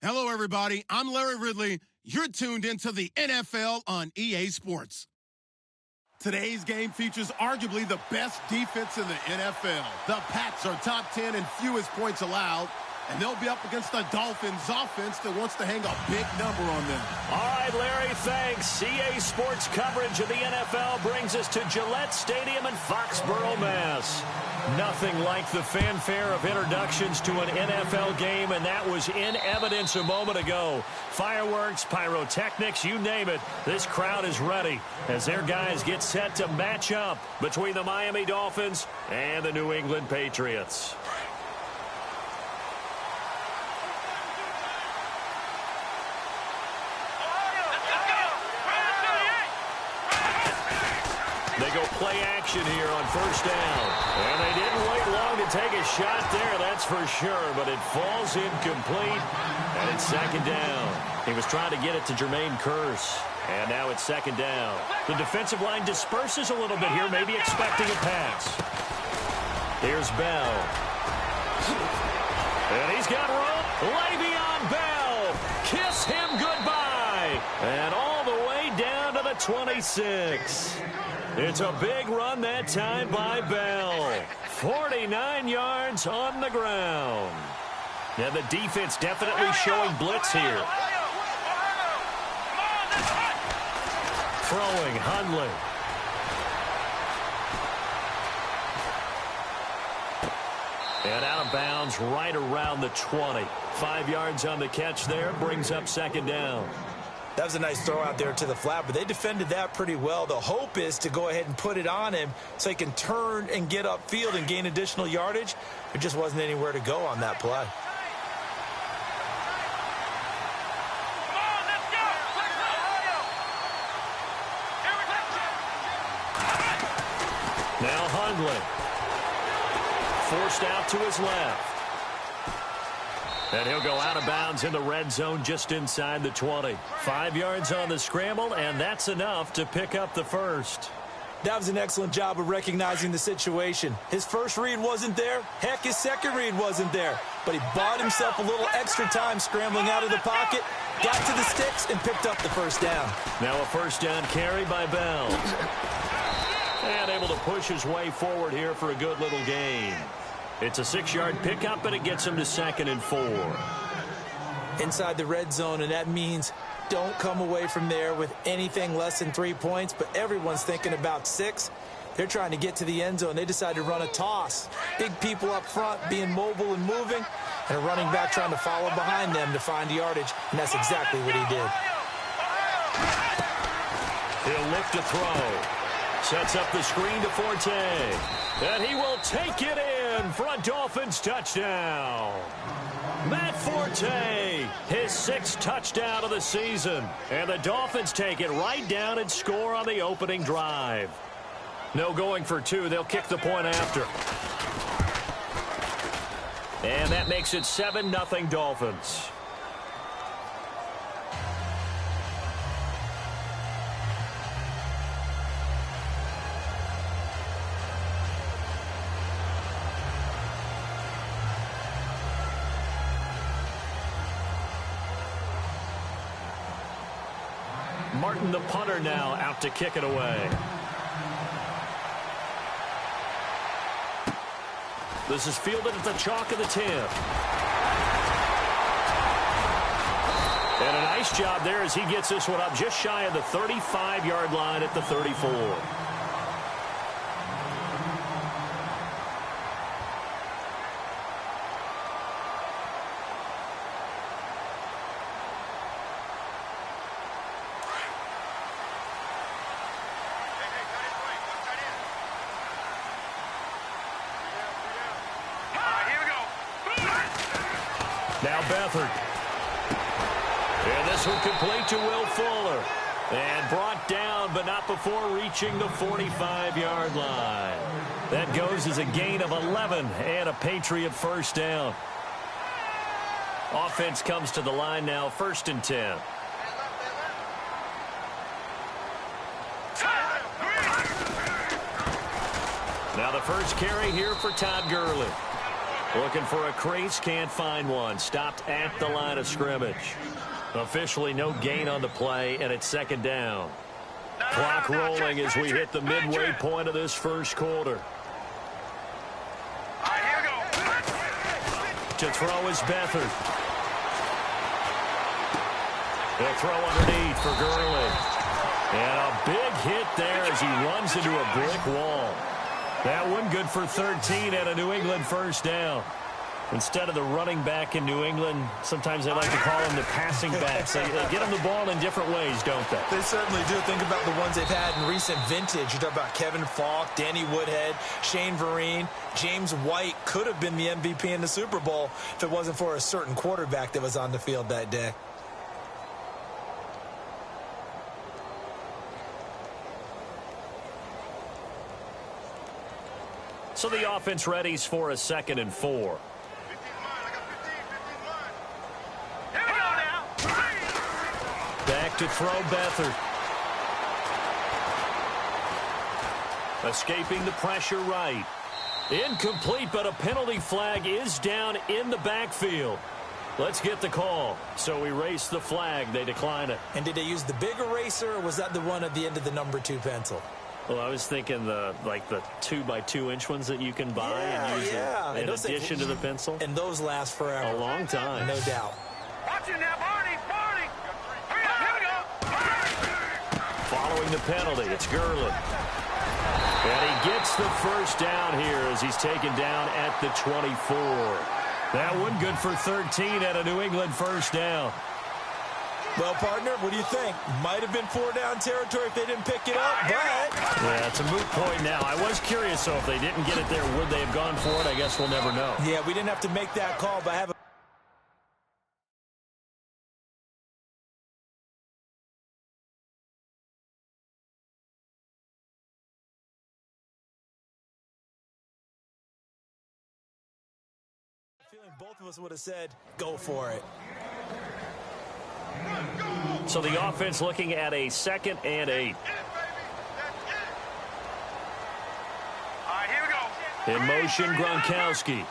Hello, everybody. I'm Larry Ridley. You're tuned into the NFL on EA Sports. Today's game features arguably the best defense in the NFL. The Pats are top 10 in fewest points allowed, and they'll be up against the Dolphins offense that wants to hang a big number on them. All right, Larry, thanks. EA Sports coverage of the NFL brings us to Gillette Stadium in Foxborough, Mass. Nothing like the fanfare of introductions to an NFL game, and that was in evidence a moment ago. Fireworks, pyrotechnics, you name it. This crowd is ready as their guys get set to match up between the Miami Dolphins and the New England Patriots. They go play action here on first down. And they didn't wait long to take a shot there, that's for sure. But it falls incomplete, and it's second down. He was trying to get it to Jermaine Kearse. And now it's second down. The defensive line disperses a little bit here, maybe expecting a pass. Here's Bell. And he's got room. Le'Veon Bell. Kiss him goodbye. And all the way down to the 26. It's a big run that time by Bell. 49 yards on the ground. Now the defense definitely showing blitz here. Throwing, Hundley. And out of bounds right around the 20. 5 yards on the catch there, brings up second down. That was a nice throw out there to the flat, but they defended that pretty well. The hope is to go ahead and put it on him so he can turn and get upfield and gain additional yardage. There just wasn't anywhere to go on that play. Now Hundley. Forced out to his left. And he'll go out of bounds in the red zone just inside the 20. 5 yards on the scramble, and that's enough to pick up the first. That was an excellent job of recognizing the situation. His first read wasn't there. Heck, his second read wasn't there. But he bought himself a little extra time scrambling out of the pocket, got to the sticks, and picked up the first down. Now a first down carry by Bell. And able to push his way forward here for a good little gain. It's a 6-yard pickup, and it gets him to 2nd and 4. Inside the red zone, and that means don't come away from there with anything less than 3 points, but everyone's thinking about 6. They're trying to get to the end zone. They decide to run a toss. Big people up front being mobile and moving, and a running back trying to follow behind them to find yardage, and that's exactly what he did. He'll look to throw. Sets up the screen to Forte. And he will take it in for a Dolphins touchdown. Matt Forte, his 6th touchdown of the season. And the Dolphins take it right down and score on the opening drive. No going for 2. They'll kick the point after. And that makes it 7-0 Dolphins. Martin, the punter, now out to kick it away. This is fielded at the chalk of the 10. And a nice job there as he gets this one up just shy of the 35-yard line at the 34. Now Beathard. And this one complete to Will Fuller. And brought down, but not before reaching the 45-yard line. That goes as a gain of 11 and a Patriot first down. Offense comes to the line now, 1st and 10. Now the first carry here for Todd Gurley. Looking for a crease, can't find one. Stopped at the line of scrimmage. Officially no gain on the play, and it's second down. Clock rolling as we hit the midway point of this first quarter. To throw is Beathard. He'll throw underneath for Gurley. And a big hit there as he runs into a brick wall. That one good for 13 and a New England first down. Instead of the running back in New England, sometimes they like to call them the passing backs. They get them the ball in different ways, don't they? They certainly do. Think about the ones they've had in recent vintage. You talk about Kevin Falk, Danny Woodhead, Shane Vereen, James White could have been the MVP in the Super Bowl if it wasn't for a certain quarterback that was on the field that day. So the offense readies for a 2nd and 4. Back to throw Beathard. Escaping the pressure right. Incomplete, but a penalty flag is down in the backfield. Let's get the call. So erase the flag. They decline it. And did they use the big eraser, or was that the one at the end of the number 2 pencil? Well, I was thinking the 2x2-inch ones that you can buy and use in addition to the pencil. And those last forever. A long time. No doubt. Watch it now, Barney. Here we go. Following the penalty, it's Gurley. And he gets the first down here as he's taken down at the 24. That one good for 13 at a New England first down. Well, partner, what do you think? Might have been 4-down territory if they didn't pick it up, but... Yeah, it's a moot point now. I was curious, so if they didn't get it there, would they have gone for it? I guess we'll never know. Yeah, we didn't have to make that call, but I have a... feeling both of us would have said, go for it. So the offense looking at a 2nd and 8. All right, here we go. In motion, Gronkowski.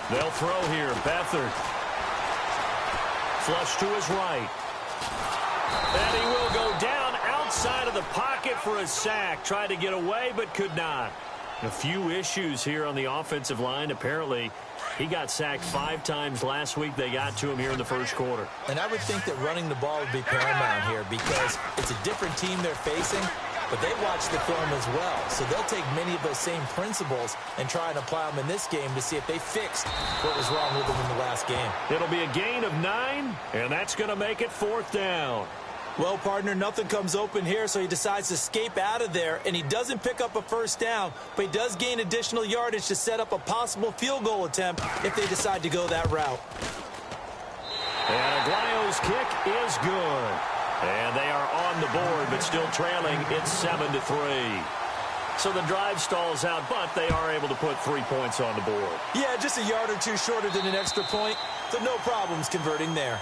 They'll throw here. Beathard. Flush to his right. And he will go down outside of the pocket for a sack. Tried to get away, but could not. A few issues here on the offensive line. Apparently, he got sacked 5 times last week. They got to him here in the first quarter. And I would think that running the ball would be paramount here because it's a different team they're facing, but they watch the film as well. So they'll take many of those same principles and try and apply them in this game to see if they fixed what was wrong with them in the last game. It'll be a gain of 9, and that's going to make it 4th down. Well, partner, nothing comes open here, so he decides to escape out of there, and he doesn't pick up a first down, but he does gain additional yardage to set up a possible field goal attempt if they decide to go that route. And Aguayo's kick is good. And they are on the board, but still trailing. It's 7-3. So the drive stalls out, but they are able to put 3 points on the board. Yeah, just a yard or two shorter than an extra point, so no problems converting there.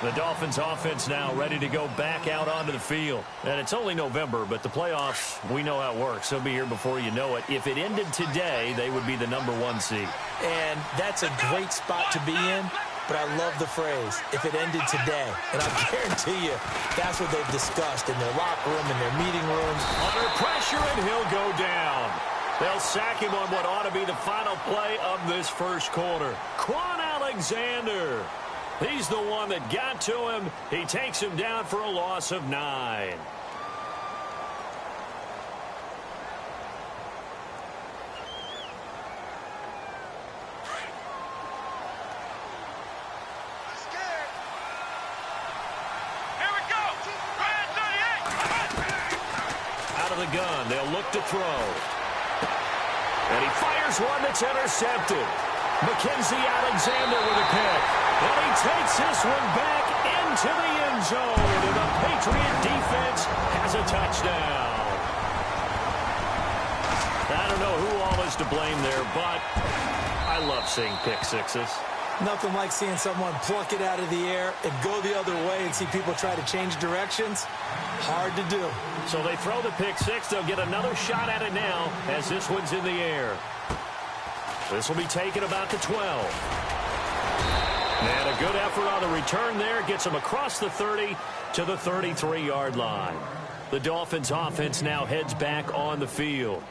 The Dolphins offense now ready to go back out onto the field. And it's only November, but the playoffs, we know how it works. They'll be here before you know it. If it ended today, they would be the #1 seed. And that's a great spot to be in, but I love the phrase, if it ended today. And I guarantee you, that's what they've discussed in their locker room, in their meeting rooms. Under pressure, and he'll go down. They'll sack him on what ought to be the final play of this first quarter. Quan Alexander. He's the one that got to him. He takes him down for a loss of 9. Out of the gun, they'll look to throw. And he fires one that's intercepted. Mackenzie Alexander with a pick. And he takes this one back into the end zone. And the Patriot defense has a touchdown. I don't know who all is to blame there, but I love seeing pick sixes. Nothing like seeing someone pluck it out of the air and go the other way and see people try to change directions. Hard to do. So they throw the pick six. They'll get another shot at it now as this one's in the air. This will be taken about the 12. And a good effort on the return there. Gets him across the 30 to the 33-yard line. The Dolphins offense now heads back on the field.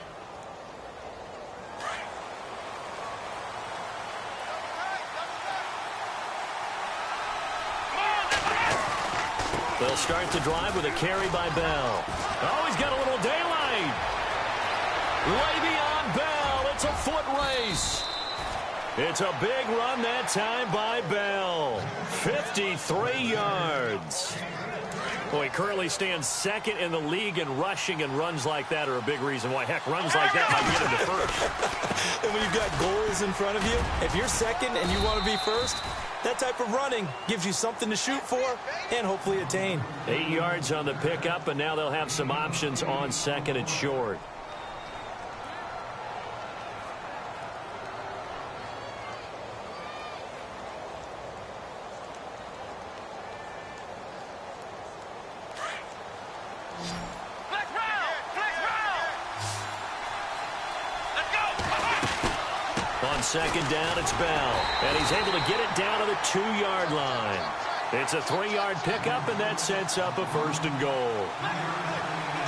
They'll start the drive with a carry by Bell. Oh, he's got a little daylight. Way beyond Bell. It's a foot race. It's a big run that time by Bell. 53 yards. Well, he currently stands second in the league in rushing, and runs like that are a big reason why. Heck, runs like that might get him to first. And when you've got goals in front of you, if you're second and you want to be first, that type of running gives you something to shoot for and hopefully attain. 8 yards on the pickup, and now they'll have some options on second and short. On second down, it's Bell, and he's able to get it down to the 2-yard line. It's a 3-yard pickup, and that sets up a first and goal.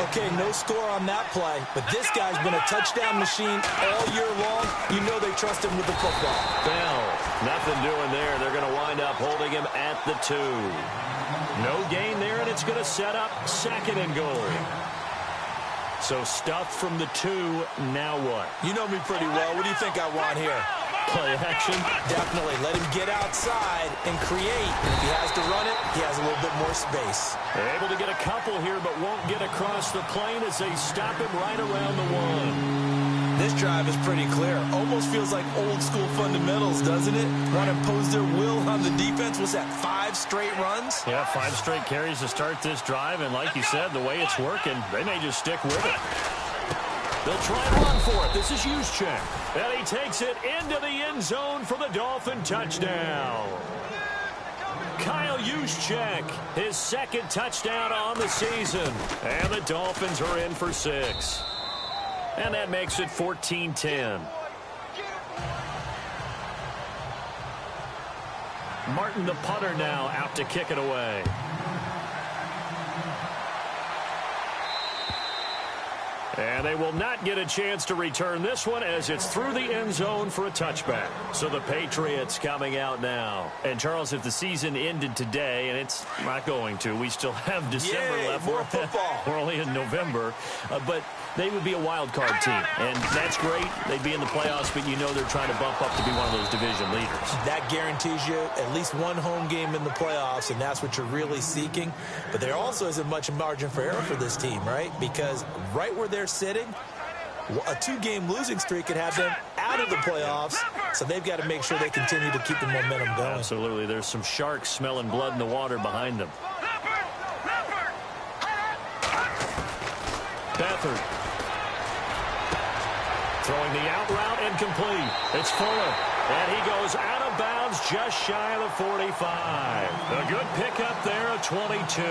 Okay, no score on that play, but this guy's been a touchdown machine all year long. You know they trust him with the football. Bell, nothing doing there. They're going to wind up holding him at the 2. No gain there, and it's going to set up second and goal. So stuffed from the 2, now what? You know me pretty well. What do you think I want here? Play action? Definitely. Let him get outside and create. And if he has to run it, he has a little bit more space. They're able to get a couple here, but won't get across the plane as they stop him right around the 1. This drive is pretty clear. Almost feels like old school fundamentals, doesn't it? Want to impose their will on the defense. Was that 5 straight runs? Yeah, 5 straight carries to start this drive. And like you said, the way it's working, they may just stick with it. They'll try and run for it. This is Juszczyk. And he takes it into the end zone for the Dolphin touchdown. Kyle Juszczyk, his second touchdown on the season. And the Dolphins are in for 6. And that makes it 14-10. Martin, the punter, now out to kick it away. And they will not get a chance to return this one as it's through the end zone for a touchback. So the Patriots coming out now. And, Charles, if the season ended today, and it's not going to, we still have December left. More football. We're only in November. But they would be a wild card team. And that's great. They'd be in the playoffs, but you know they're trying to bump up to be one of those division leaders. That guarantees you at least one home game in the playoffs, and that's what you're really seeking. But there also isn't much margin for error for this team, right? Because right where they're sitting, a 2-game losing streak could have them out of the playoffs, so they've got to make sure they continue to keep the momentum going. Absolutely. There's some sharks smelling blood in the water behind them. Beathard. Throwing the out route incomplete. It's Fuller. And he goes out of bounds just shy of the 45. A good pickup there at 22.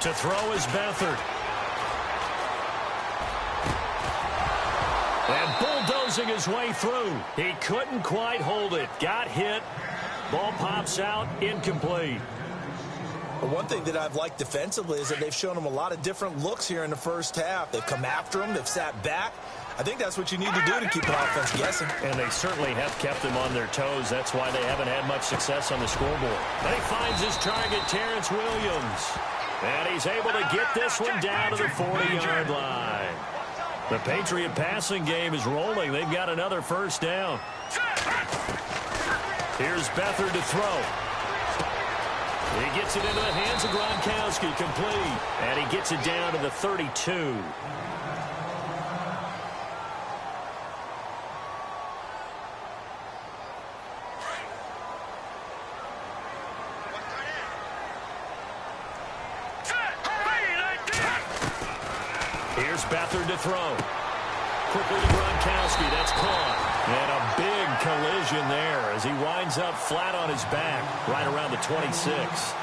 To throw is Beathard. And bulldozing his way through. He couldn't quite hold it. Got hit. Ball pops out. Incomplete. Well, one thing that I've liked defensively is that they've shown him a lot of different looks here in the first half. They've come after him. They've sat back. I think that's what you need to do to keep an offense guessing. And they certainly have kept them on their toes. That's why they haven't had much success on the scoreboard. And he finds his target, Terrence Williams. And he's able to get this one down to the 40-yard line. The Patriot passing game is rolling. They've got another first down. Here's Beathard to throw. He gets it into the hands of Gronkowski, complete. And he gets it down to the 32. to throw. Quickly to Gronkowski. That's caught. And a big collision there as he winds up flat on his back right around the 26.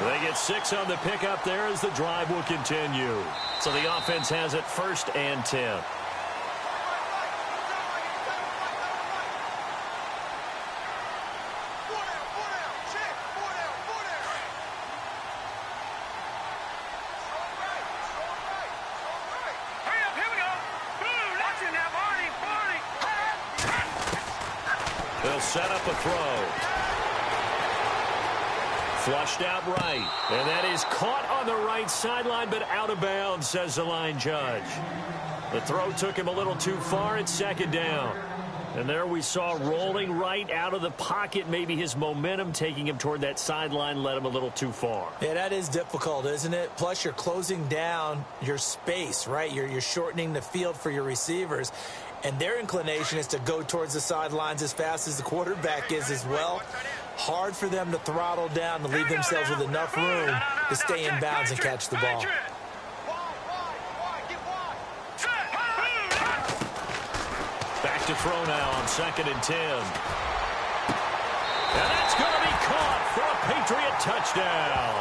They get 6 on the pickup there as the drive will continue. So the offense has it 1st and 10. They'll set up a throw. Flushed out right. And that is caught on the right sideline, but out of bounds, says the line judge. The throw took him a little too far. It's 2nd down. And there we saw rolling right out of the pocket. Maybe his momentum taking him toward that sideline led him a little too far. Yeah, that is difficult, isn't it? Plus, you're closing down your space, right? You're shortening the field for your receivers. And their inclination is to go towards the sidelines as fast as the quarterback is as well. Hard for them to throttle down to leave themselves with enough room to stay in bounds and catch the ball. Back to throw now on 2nd and 10. And that's going to be caught for a Patriot touchdown.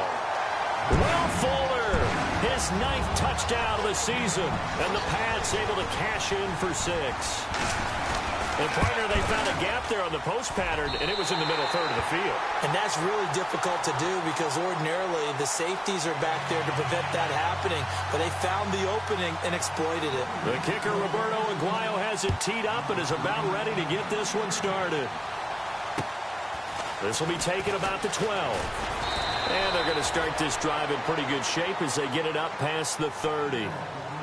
Will Fuller, his 9th touchdown of the season. And the Pats able to cash in for 6. And partner, they found a gap there on the post pattern, and it was in the middle third of the field. And that's really difficult to do because ordinarily the safeties are back there to prevent that happening. But they found the opening and exploited it. The kicker, Roberto Aguayo, has it teed up and is about ready to get this one started. This will be taken about the 12. And they're going to start this drive in pretty good shape as they get it up past the 30.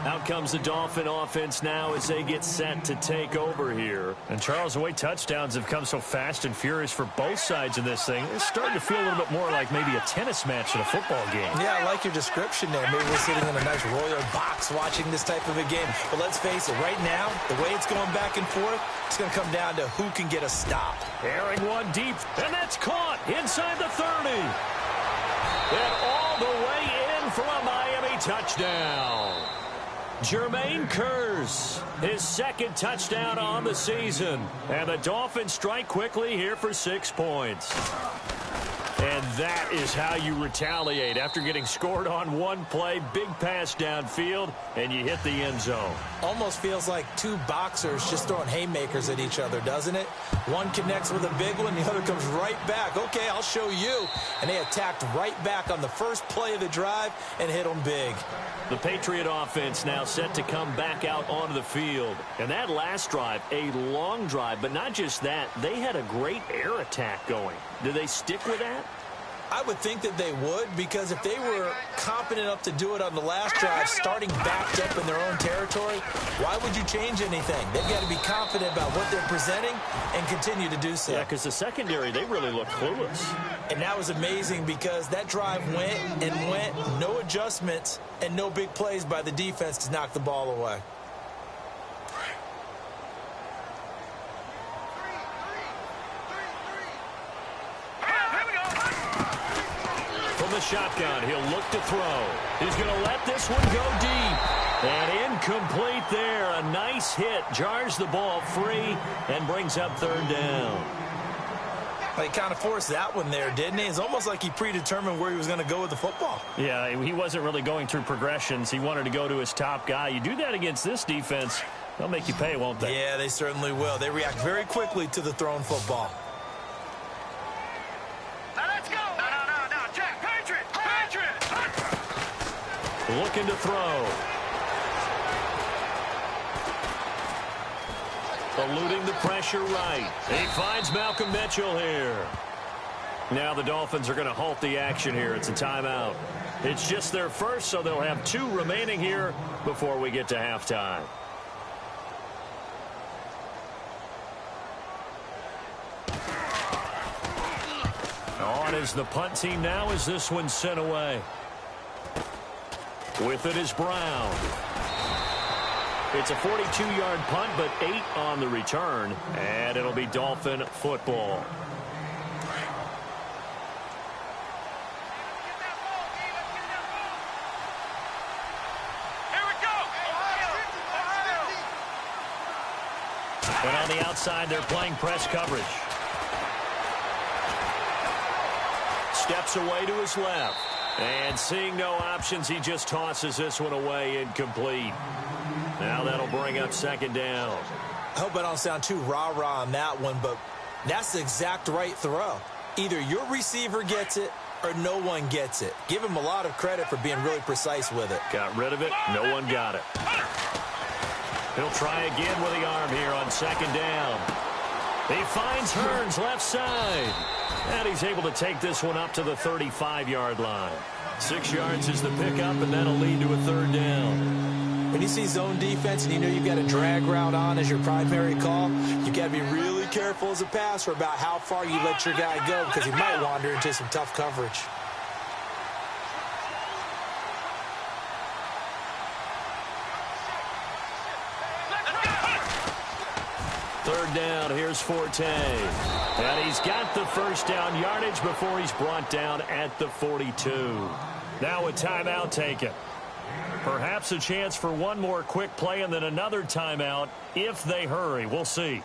Out comes the Dolphin offense now as they get set to take over here. And Charles, the way touchdowns have come so fast and furious for both sides of this thing, it's starting to feel a little bit more like maybe a tennis match than a football game. Yeah, I like your description there. Maybe we're sitting in a nice royal box watching this type of a game. But let's face it, right now, the way it's going back and forth, it's going to come down to who can get a stop. Airing one deep, and that's caught inside the 30. And all the way in for a Miami touchdown. Jermaine Kearse, his 2nd touchdown on the season. And the Dolphins strike quickly here for 6 points. And that is how you retaliate after getting scored on one play. Big pass downfield, and you hit the end zone. Almost feels like 2 boxers just throwing haymakers at each other, doesn't it? One connects with a big one, the other comes right back. Okay, I'll show you. And they attacked right back on the first play of the drive and hit them big. The Patriot offense now set to come back out onto the field. And that last drive, a long drive, but not just that, they had a great air attack going. Do they stick with that? I would think that they would, because if they were competent enough to do it on the last drive, starting backed up in their own territory, why would you change anything? They've got to be confident about what they're presenting and continue to do so. Yeah, because the secondary, they really look clueless. And that was amazing because that drive went and went, no adjustments, and no big plays by the defense to knock the ball away. Shotgun. He'll look to throw. He's going to let this one go deep. And incomplete there. A nice hit. Jars the ball free and brings up 3rd down. Well, he kind of forced that one there, didn't he? It's almost like he predetermined where he was going to go with the football. Yeah, he wasn't really going through progressions. He wanted to go to his top guy. You do that against this defense, they'll make you pay, won't they? Yeah, they certainly will. They react very quickly to the thrown football. Looking to throw. Eluding the pressure right. He finds Malcolm Mitchell here. Now the Dolphins are going to halt the action here. It's a timeout. It's just their first, so they'll have 2 remaining here before we get to halftime. On is the punt team now as this one's sent away. With it is Brown. It's a 42-yard punt, but 8 on the return. And it'll be Dolphin football. Here we go. And on the outside, they're playing press coverage. Steps away to his left. And seeing no options, he just tosses this one away incomplete. Now that'll bring up second down. I hope I don't sound too rah-rah on that one, but that's the exact right throw. Either your receiver gets it or no one gets it. Give him a lot of credit for being really precise with it. Got rid of it. No one got it. He'll try again with the arm here on second down. He finds Hearns left side. And he's able to take this one up to the 35-yard line. 6 yards is the pickup, and that'll lead to a third down. When you see zone defense and you know you've got a drag route on as your primary call, you've got to be really careful as a passer about how far you let your guy go because he might wander into some tough coverage. Third down, here's Forte. And he's got the first down yardage before he's brought down at the 42. Now a timeout taken. Perhaps a chance for one more quick play and then another timeout if they hurry. We'll see.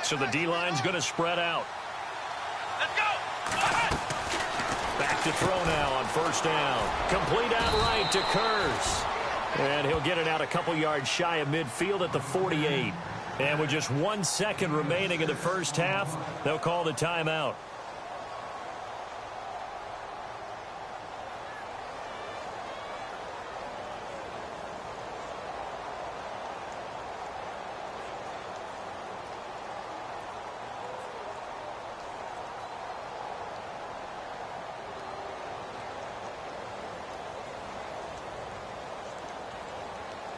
So the D-line's going to spread out. Let's go. Back to throw now on first down. Complete outright to Kurz. And he'll get it out a couple yards shy of midfield at the 48. And with just 1 second remaining in the first half, they'll call the timeout.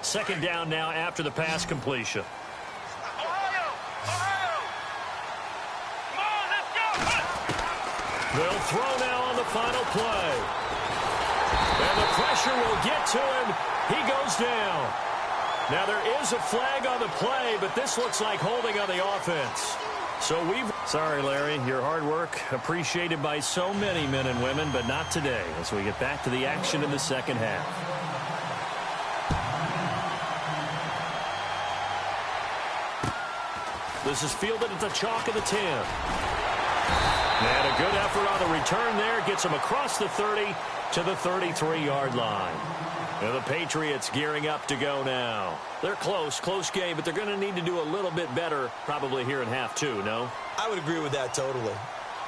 Second down now after the pass completion. Ohio! Ohio! Come on, let's go! They'll throw now on the final play. And the pressure will get to him. He goes down. Now there is a flag on the play, but this looks like holding on the offense. So sorry, Larry, your hard work appreciated by so many men and women, but not today as we get back to the action in the second half. This is fielded at the chalk of the 10. And a good effort on the return there. Gets him across the 30 to the 33-yard line. And the Patriots gearing up to go now. They're close game, but they're going to need to do a little bit better probably here in half two, no? I would agree with that totally.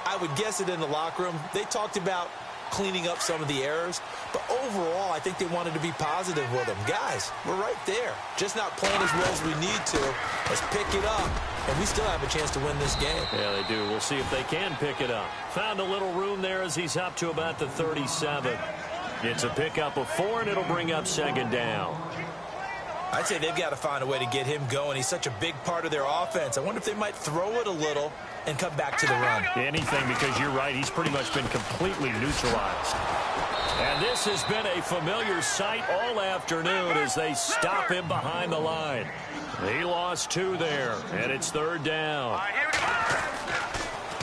I would guess it in the locker room. They talked about cleaning up some of the errors, but overall I think they wanted to be positive with them. Guys, we're right there. Just not playing as well as we need to. Let's pick it up, and we still have a chance to win this game. Yeah, they do. We'll see if they can pick it up. Found a little room there as he's up to about the 37. It's a pickup of 4, and it'll bring up second down. I'd say they've got to find a way to get him going. He's such a big part of their offense. I wonder if they might throw it a little and come back to the run. Anything, because you're right. He's pretty much been completely neutralized. And this has been a familiar sight all afternoon as they stop him behind the line. He lost 2 there, and it's third down.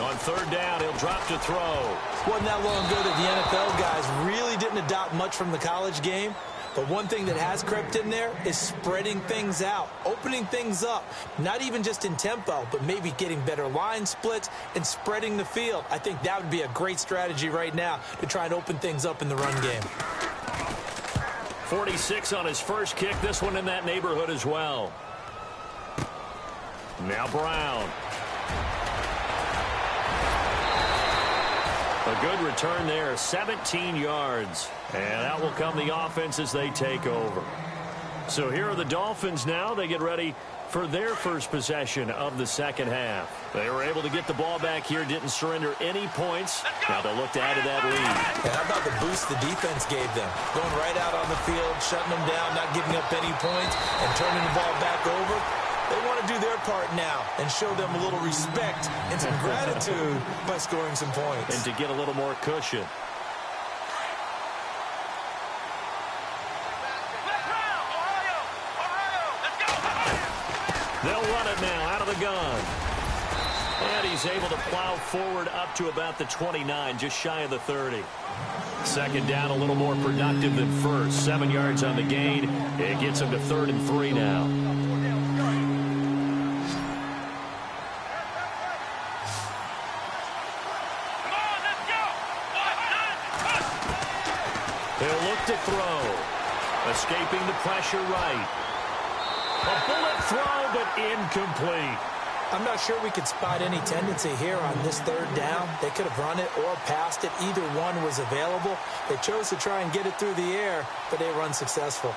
On third down, he'll drop to throw. Wasn't that long ago that the NFL guys really didn't adopt much from the college game. But one thing that has crept in there is spreading things out, opening things up, not even just in tempo, but maybe getting better line splits and spreading the field. I think that would be a great strategy right now to try and open things up in the run game. 46 on his first kick, this one in that neighborhood as well. Now Brown. A good return there, 17 yards. And out will come the offense as they take over. So here are the Dolphins now. They get ready for their first possession of the second half. They were able to get the ball back here, didn't surrender any points. Now they'll look to add to that lead. And how about the boost the defense gave them? Going right out on the field, shutting them down, not giving up any points, and turning the ball back over. They want to do their part now and show them a little respect and some gratitude by scoring some points. And to get a little more cushion. They'll run it now out of the gun. And he's able to plow forward up to about the 29, just shy of the 30. Second down, a little more productive than first. 7 yards on the gain. It gets him to 3rd and 3 now. He'll look to throw. Escaping the pressure right. A bullet throw, but incomplete. I'm not sure we could spot any tendency here on this 3rd down. They could have run it or passed it. Either one was available. They chose to try and get it through the air, but they were unsuccessful.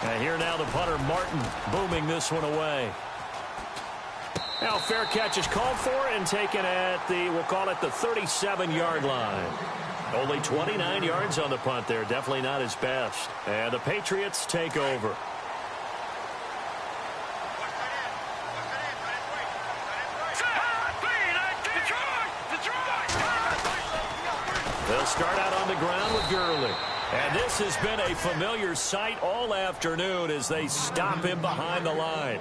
And here now the punter, Martin, booming this one away. Now fair catch is called for and taken at the, we'll call it the 37-yard line. Only 29 yards on the punt there. Definitely not his best. And the Patriots take over. They'll start out on the ground with Gurley. And this has been a familiar sight all afternoon as they stop him behind the line.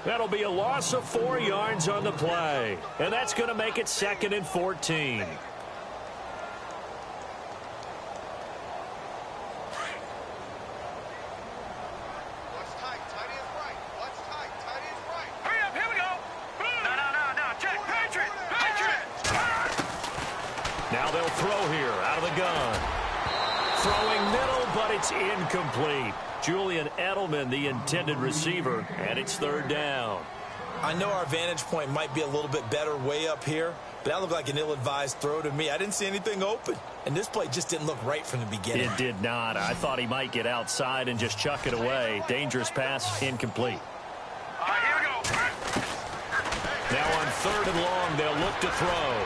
That'll be a loss of 4 yards on the play. And that's going to make it 2nd and 14. Now they'll throw here out of the gun. Throwing middle, but it's incomplete. Julian Edelman, the intended receiver, and it's 3rd down. I know our vantage point might be a little bit better way up here, but that looked like an ill-advised throw to me. I didn't see anything open, and this play just didn't look right from the beginning. It did not. I thought he might get outside and just chuck it away. Dangerous pass, incomplete. Here we go. Now on 3rd and long, they'll look to throw.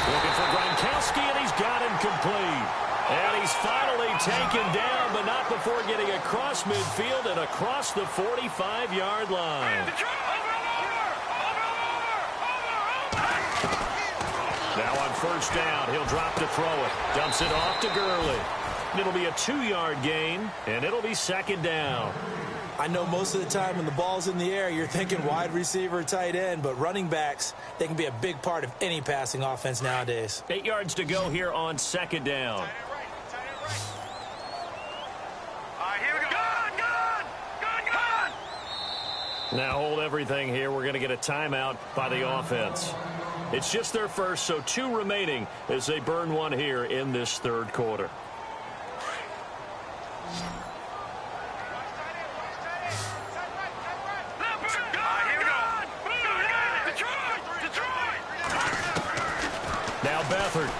Looking for Gronkowski, and he's got him complete. And he's finally taken down, but not before getting across midfield and across the 45-yard line. Now on 1st down, he'll drop to throw it. Dumps it off to Gurley. It'll be a 2-yard gain, and it'll be 2nd down. I know most of the time when the ball's in the air, you're thinking wide receiver, tight end, but running backs, they can be a big part of any passing offense nowadays. 8 yards to go here on 2nd down. Here we go. Gun! Now hold everything here. We're going to get a timeout by the offense. It's just their first, so 2 remaining as they burn one here in this 3rd quarter. Now Beathard.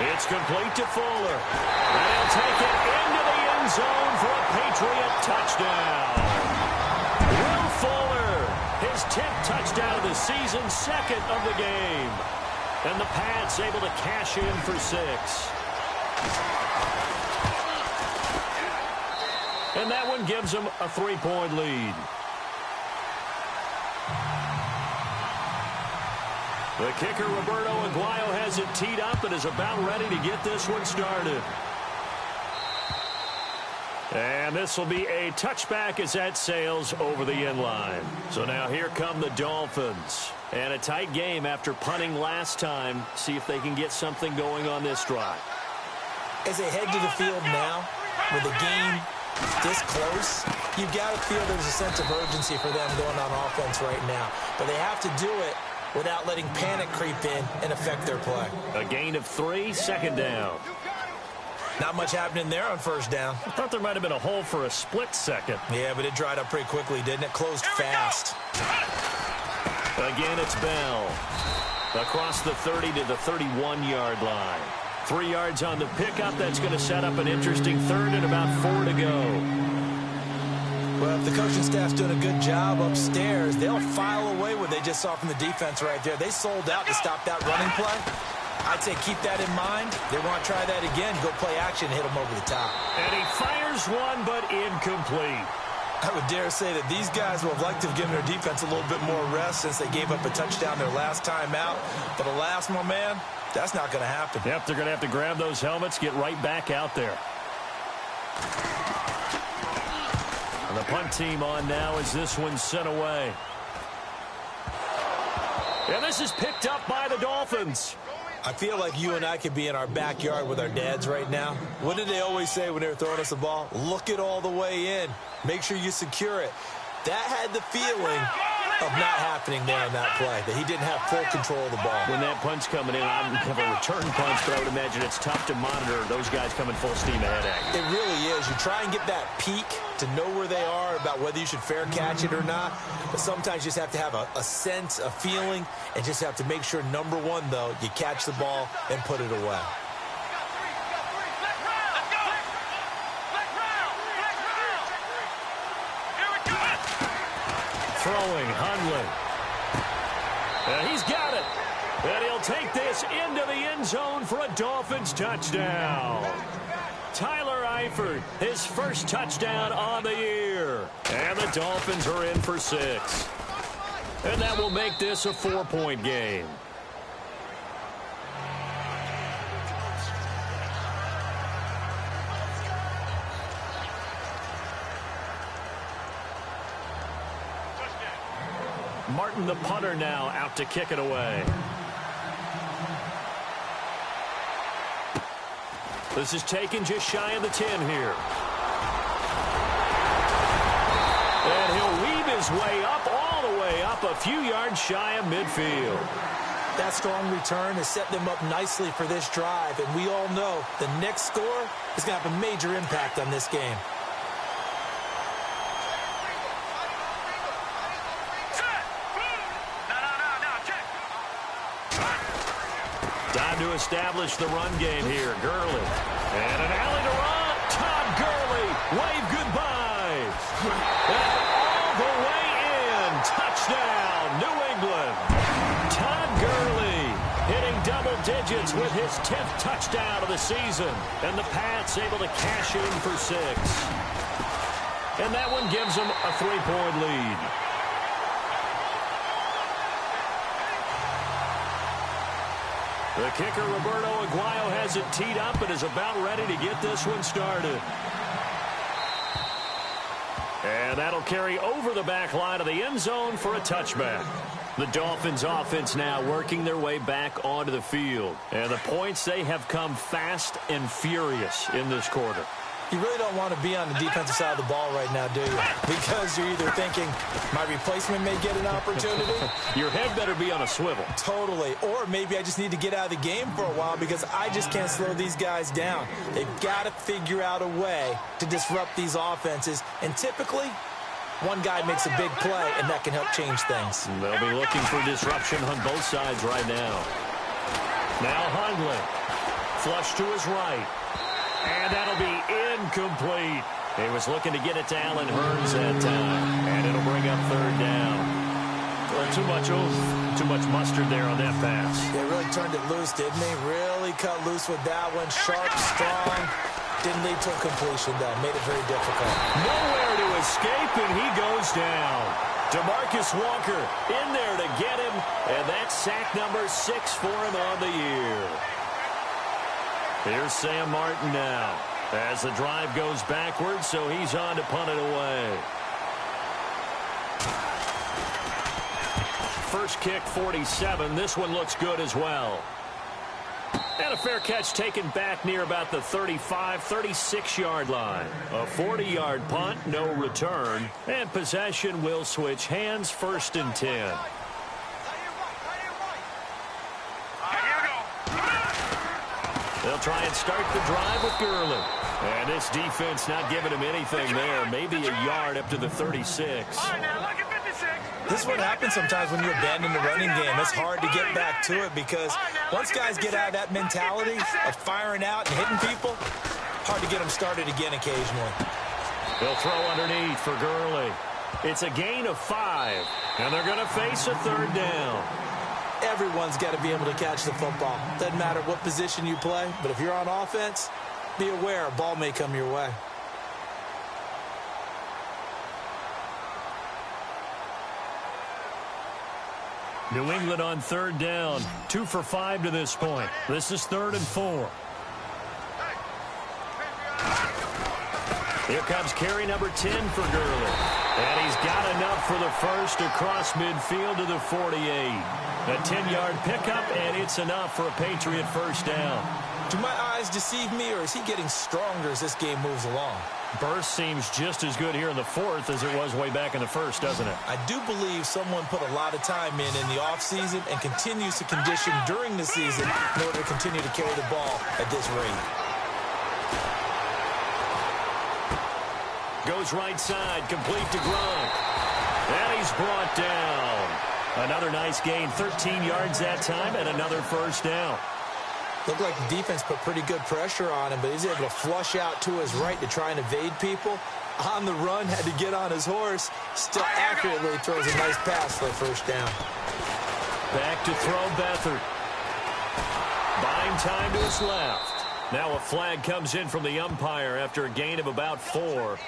It's complete to Fuller. And he'll take it into the end zone for a Patriot touchdown. Will Fuller, his 10th touchdown of the season, 2nd of the game. And the Pats able to cash in for 6. And that one gives them a 3-point lead. The kicker, Roberto Aguayo, has it teed up and is about ready to get this one started. And this will be a touchback as that sails over the end line. So now here come the Dolphins. And a tight game after punting last time. See if they can get something going on this drive. As they head to the field now, with the game this close, you've got to feel there's a sense of urgency for them going on offense right now. But they have to do it without letting panic creep in and affect their play. A gain of 3, 2nd down. Not much happening there on 1st down. I thought there might have been a hole for a split second. Yeah, but it dried up pretty quickly, didn't it? Closed fast. Again, it's Bell. Across the 30 to the 31-yard line. 3 yards on the pickup. That's going to set up an interesting 3rd and about 4 to go. Well, if the coaching staff's doing a good job upstairs, they'll file away what they just saw from the defense right there. They sold out to stop that running play. I'd say keep that in mind. They want to try that again, go play action, and hit them over the top. And he fires one, but incomplete. I would dare say that these guys would have liked to have given their defense a little bit more rest since they gave up a touchdown their last time out. But alas, my man, that's not going to happen. Yep, they're going to have to grab those helmets, get right back out there. And the punt team on now as this one's sent away. And this is picked up by the Dolphins. I feel like you and I could be in our backyard with our dads right now. What did they always say when they were throwing us the ball? Look it all the way in. Make sure you secure it. That had the feeling of not happening there on that play, that he didn't have full control of the ball. When that punch coming in, I don't have a return punch, but I would imagine it's tough to monitor those guys coming full steam ahead at you. It really is. You try and get that peek to know where they are, about whether you should fair catch it or not. But sometimes you just have to have a sense, a feeling, and just have to make sure, number one, though, you catch the ball and put it away. Throwing, Hundley. And he's got it. And he'll take this into the end zone for a Dolphins touchdown. Tyler Eifert, his first touchdown on the year. And the Dolphins are in for 6. And that will make this a 4-point game. Martin, the punter, now out to kick it away. This is taken just shy of the 10 here. And he'll weave his way up, all the way up, a few yards shy of midfield. That strong return has set them up nicely for this drive, and we all know the next score is going to have a major impact on this game. Time to establish the run game here. Gurley. And an alley to run. Todd Gurley. Wave goodbye. And all the way in. Touchdown, New England. Todd Gurley hitting double digits with his 10th touchdown of the season. And the Pats able to cash in for 6. And that one gives them a 3-point lead. The kicker, Roberto Aguayo, has it teed up and is about ready to get this one started. And that'll carry over the back line of the end zone for a touchback. The Dolphins offense now working their way back onto the field. And the points, they have come fast and furious in this quarter. You really don't want to be on the defensive side of the ball right now, do you? Because you're either thinking, my replacement may get an opportunity. Your head better be on a swivel. Totally. Or maybe I just need to get out of the game for a while because I just can't slow these guys down. They've got to figure out a way to disrupt these offenses. And typically, one guy makes a big play, and that can help change things. They'll be looking for disruption on both sides right now. Now Hundley. Flush to his right. And that'll be incomplete. He was looking to get it to Allen Hurns that time. And it'll bring up 3rd down. Well, too much mustard there on that pass. They really turned it loose, didn't they? Really cut loose with that one. Sharp, strong. Didn't lead to a completion, though. Made it very difficult. Nowhere to escape, and he goes down. DeMarcus Walker in there to get him. And that's sack number 6 for him on the year. Here's Sam Martin now as the drive goes backwards, so he's on to punt it away. First kick, 47. This one looks good as well. And a fair catch taken back near about the 35, 36-yard line. A 40-yard punt, no return. And possession will switch hands, 1st and 10. They'll try and start the drive with Gurley. And this defense not giving him anything there. Maybe a yard up to the 36. This is what happens sometimes when you abandon the running game. It's hard to get back to it because once guys get out of that mentality of firing out and hitting people, hard to get them started again occasionally. They'll throw underneath for Gurley. It's a gain of 5. And they're going to face a 3rd down. Everyone's got to be able to catch the football. Doesn't matter what position you play, but if you're on offense, be aware a ball may come your way. New England on third down. 2 for 5 to this point. This is 3rd and 4. Here comes carry number 10 for Gurley. And he's got enough for the first across midfield to the 48. A 10-yard pickup, and it's enough for a Patriot first down. Do my eyes deceive me, or is he getting stronger as this game moves along? Burst seems just as good here in the 4th as it was way back in the 1st, doesn't it? I do believe someone put a lot of time in the offseason and continues to condition during the season in order to continue to carry the ball at this rate. Goes right side, complete to Gronk. And he's brought down. Another nice gain, 13 yards that time, and another first down. Looked like the defense put pretty good pressure on him, but he's able to flush out to his right to try and evade people. On the run, had to get on his horse. Still accurately throws a nice pass for a first down. Back to throw Beathard. Buying time to his left. Now a flag comes in from the umpire after a gain of about 4.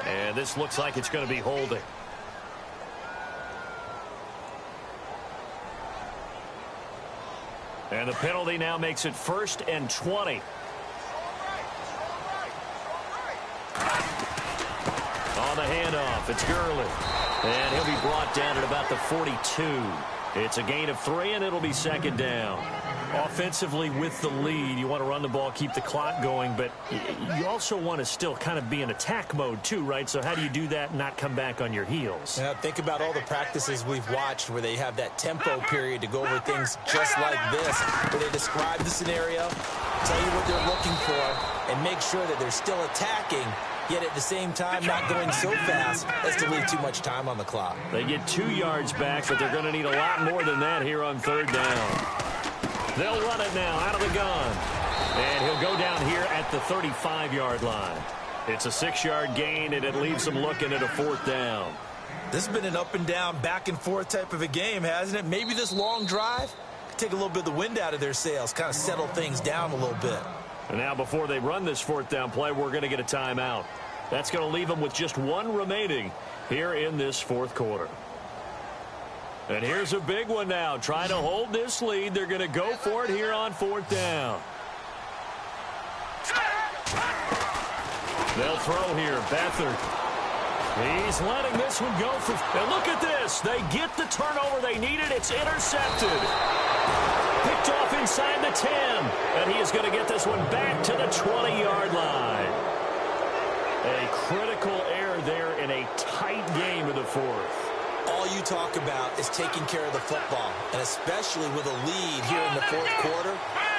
And this looks like it's going to be holding. And the penalty now makes it 1st and 20. On the handoff, it's Gurley. And he'll be brought down at about the 42. It's a gain of 3, and it'll be 2nd down. Offensively with the lead, you want to run the ball, keep the clock going, but you also want to still kind of be in attack mode too, right? So how do you do that and not come back on your heels? Yeah, think about all the practices we've watched where they have that tempo period to go over things just like this, where they describe the scenario, tell you what they're looking for, and make sure that they're still attacking, yet at the same time not going so fast as to leave too much time on the clock. They get 2 yards back, but they're going to need a lot more than that here on 3rd down. They'll run it now out of the gun. And he'll go down here at the 35-yard line. It's a 6-yard gain, and it leaves them looking at a 4th down. This has been an up and down, back and forth type of a game, hasn't it? Maybe this long drive could take a little bit of the wind out of their sails, kind of settle things down a little bit. And now before they run this 4th down play, we're going to get a timeout. That's going to leave them with just 1 remaining here in this 4th quarter. And here's a big one now. Trying to hold this lead. They're going to go for it here on 4th down. They'll throw here. Beathard. He's letting this one go for... And look at this. They get the turnover they needed. It's intercepted. Picked off inside the 10. And he is going to get this one back to the 20-yard line. A critical error there in a tight game of the 4th. All you talk about is taking care of the football, and especially with a lead here in the 4th quarter,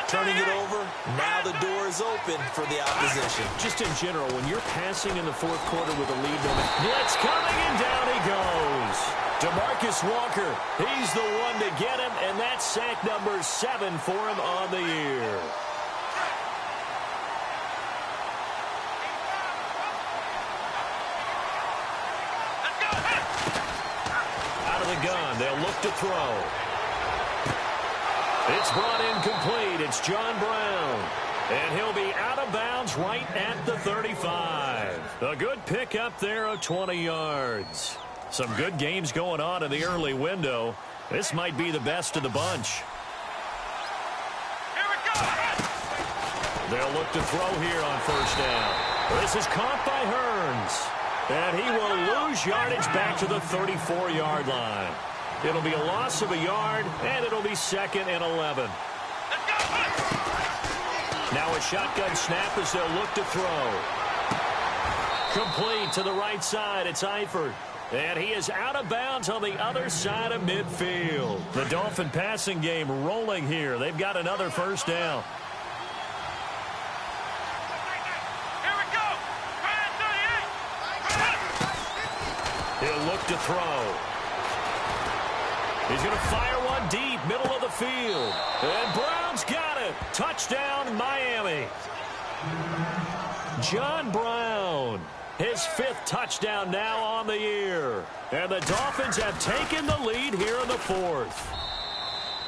turning it over, now the door is open for the opposition. Just in general, when you're passing in the 4th quarter with a lead, blitz coming, and down he goes. DeMarcus Walker, he's the one to get him, and that's sack number 7 for him on the year. Gun. They'll look to throw. It's brought in complete. It's John Brown. And he'll be out of bounds right at the 35. A good pickup there of 20 yards. Some good games going on in the early window. This might be the best of the bunch. Here we go. They'll look to throw here on 1st down. This is caught by Hearns. And he will lose yardage back to the 34-yard line. It'll be a loss of a yard, and it'll be 2nd and 11. Now a shotgun snap as they'll look to throw. Complete to the right side. It's Eifert. And he is out of bounds on the other side of midfield. The Dolphin passing game rolling here. They've got another 1st down. He'll look to throw. He's going to fire one deep, middle of the field. And Brown's got it. Touchdown, Miami. John Brown, his 5th touchdown now on the year. And the Dolphins have taken the lead here in the 4th.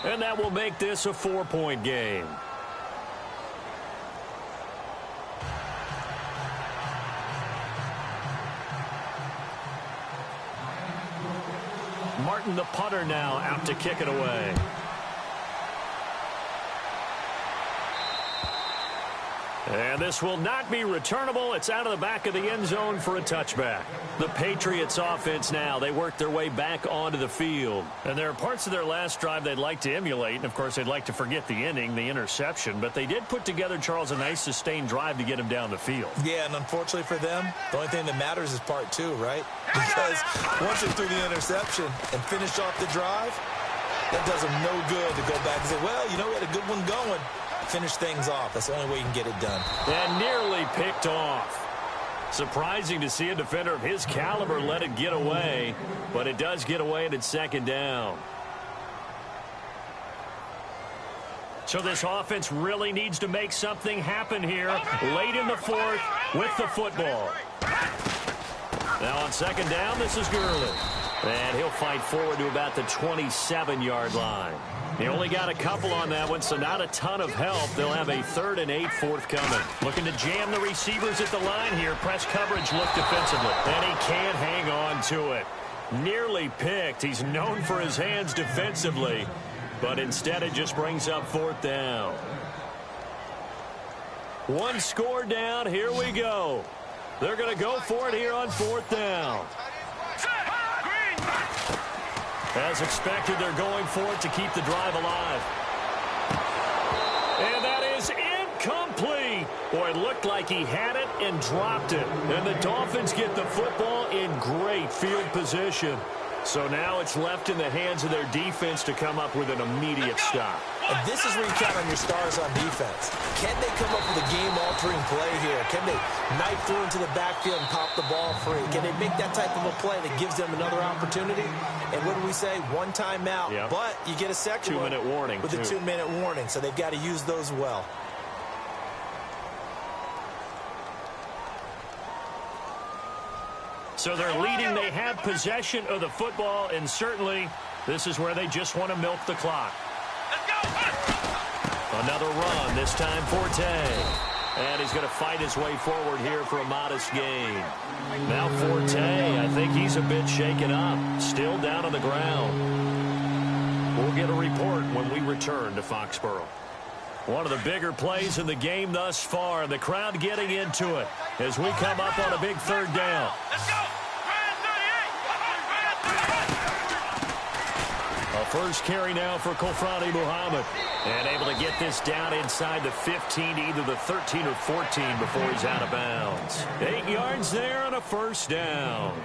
And that will make this a 4-point game. Martin, the punter, now out to kick it away. And this will not be returnable. It's out of the back of the end zone for a touchback. The Patriots offense now, they work their way back onto the field. And there are parts of their last drive they'd like to emulate. And, of course, they'd like to forget the inning, the interception. But they did put together, Charles, a nice sustained drive to get him down the field. Yeah, and unfortunately for them, the only thing that matters is part two, right? Because once they threw the interception and finished off the drive, that does them no good to go back and say, well, you know, we had a good one going. Finish things off. That's the only way you can get it done. And nearly picked off. Surprising to see a defender of his caliber let it get away, but it does get away and it's second down. So this offense really needs to make something happen here late in the fourth with the football. Now on second down, this is Gurley. And he'll fight forward to about the 27-yard line. He only got a couple on that one, so not a ton of help. They'll have a 3rd and 8 forthcoming. Looking to jam the receivers at the line here. Press coverage look defensively. And he can't hang on to it. Nearly picked. He's known for his hands defensively, but instead it just brings up 4th down. One score down. Here we go. They're going to go for it here on 4th down. As expected, they're going for it to keep the drive alive. And that is incomplete. Boy, it looked like he had it and dropped it. And the Dolphins get the football in great field position. So now it's left in the hands of their defense to come up with an immediate stop. And this is where you count on your stars on defense. Can they come up with a game-altering play here? Can they knife through into the backfield and pop the ball free? Can they make that type of a play that gives them another opportunity? And what do we say? One timeout, yep. But you get a second 2-minute warning. With a 2-minute warning, so they've got to use those well. So they're leading. They have possession of the football, and certainly this is where they just want to milk the clock. Another run, this time Forte. And he's going to fight his way forward here for a modest gain. Now Forte, I think he's a bit shaken up. Still down on the ground. We'll get a report when we return to Foxborough. One of the bigger plays in the game thus far. The crowd getting into it as we come up on a big 3rd down. Let's go! A first carry now for Kofrani Muhammad. And able to get this down inside the 15, either the 13 or 14 before he's out of bounds. 8 yards there on a first down.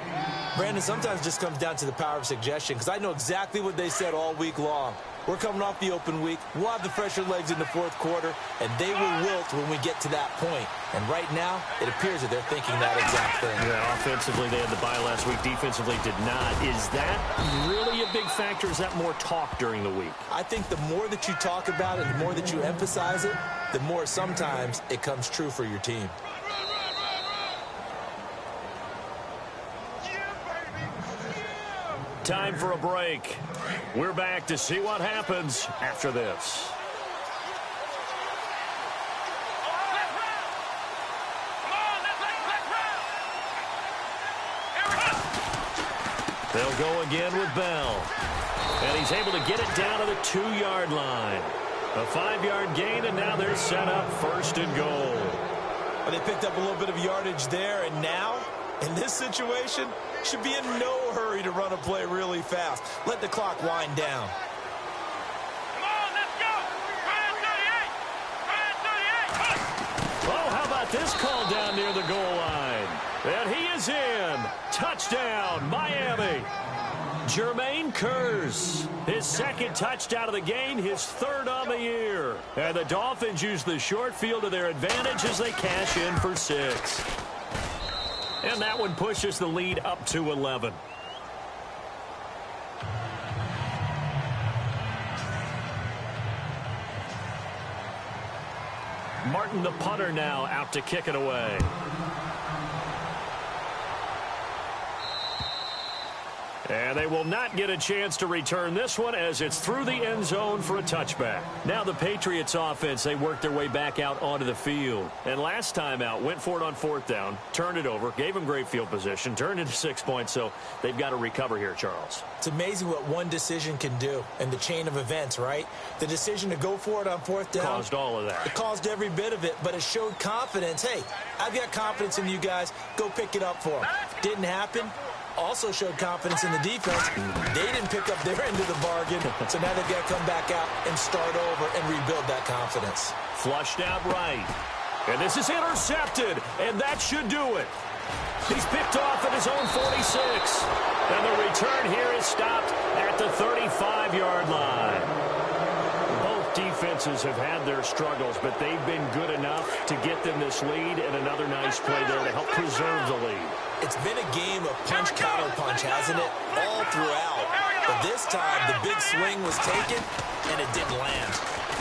Brandon, sometimes it just comes down to the power of suggestion, because I know exactly what they said all week long. We're coming off the open week. We'll have the fresher legs in the 4th quarter, and they will wilt when we get to that point. And right now, it appears that they're thinking that exact thing. Yeah, offensively, they had the bye last week. Defensively, did not. Is that really a big factor? Is that more talk during the week? I think the more that you talk about it, the more that you emphasize it, the more sometimes it comes true for your team. Time for a break. We're back to see what happens after this. They'll go again with Bell. And he's able to get it down to the 2-yard line. A 5-yard gain, and now they're set up 1st and goal. Well, they picked up a little bit of yardage there, and now, in this situation, should be in no hurry to run a play really fast. Let the clock wind down. Come on, let's go! 38! Oh, how about this call down near the goal line? And he is in. Touchdown, Miami. Jermaine Kearse, his 2nd touchdown of the game, his 3rd on the year. And the Dolphins use the short field to their advantage as they cash in for 6. And that one pushes the lead up to 11. Martin, the punter, now out to kick it away. And they will not get a chance to return this one as it's through the end zone for a touchback. Now the Patriots offense, they worked their way back out onto the field. And last time out, went for it on 4th down, turned it over, gave them great field position, turned into 6 points, so they've got to recover here, Charles. It's amazing what one decision can do in the chain of events, right? The decision to go for it on 4th down. Caused all of that. It caused every bit of it, but it showed confidence. Hey, I've got confidence in you guys. Go pick it up for them. Didn't happen. Also showed confidence in the defense. They didn't pick up their end of the bargain, so now they've got to come back out and start over and rebuild that confidence. Flushed out right. And this is intercepted, and that should do it. He's picked off at his own 46. And the return here is stopped at the 35-yard line. Both defenses have had their struggles, but they've been good enough to get them this lead, and another nice play there to help preserve the lead. It's been a game of punch, counter punch, hasn't it? All throughout. But this time, the big swing was taken, and it didn't land.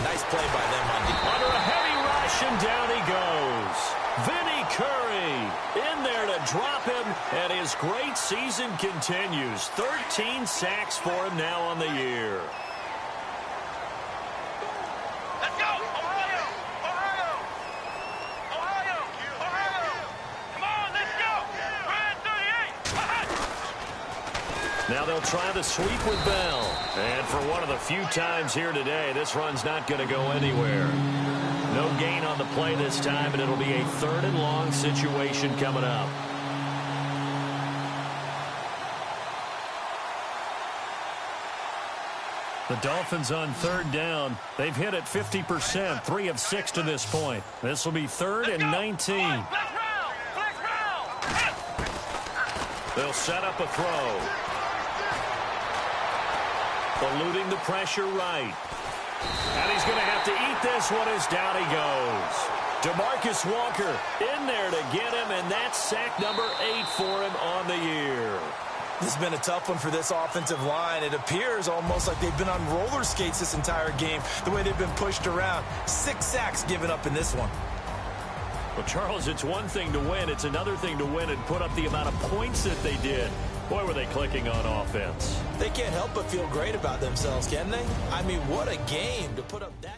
Nice play by them on defense. Under a heavy rush, and down he goes. Vinny Curry in there to drop him, and his great season continues. 13 sacks for him now on the year. Let's go! Ohio! Ohio! Ohio! Ohio! Come on, let's go! Red 38! Now they'll try the sweep with Bell. And for one of the few times here today, this run's not going to go anywhere. No gain on the play this time, and it'll be a 3rd and long situation coming up. The Dolphins on 3rd down. They've hit it 50%, 3 of 6 to this point. This will be 3rd and 19. Flex round! They'll set up a throw. Eluding the pressure right. And he's going to have to eat this one as down he goes. DeMarcus Walker in there to get him, and that's sack number 8 for him on the year. This has been a tough one for this offensive line. It appears almost like they've been on roller skates this entire game, the way they've been pushed around. 6 sacks given up in this one. Well, Charles, it's one thing to win. It's another thing to win and put up the amount of points that they did. Boy, were they clicking on offense. They can't help but feel great about themselves, can they? I mean, what a game to put up that.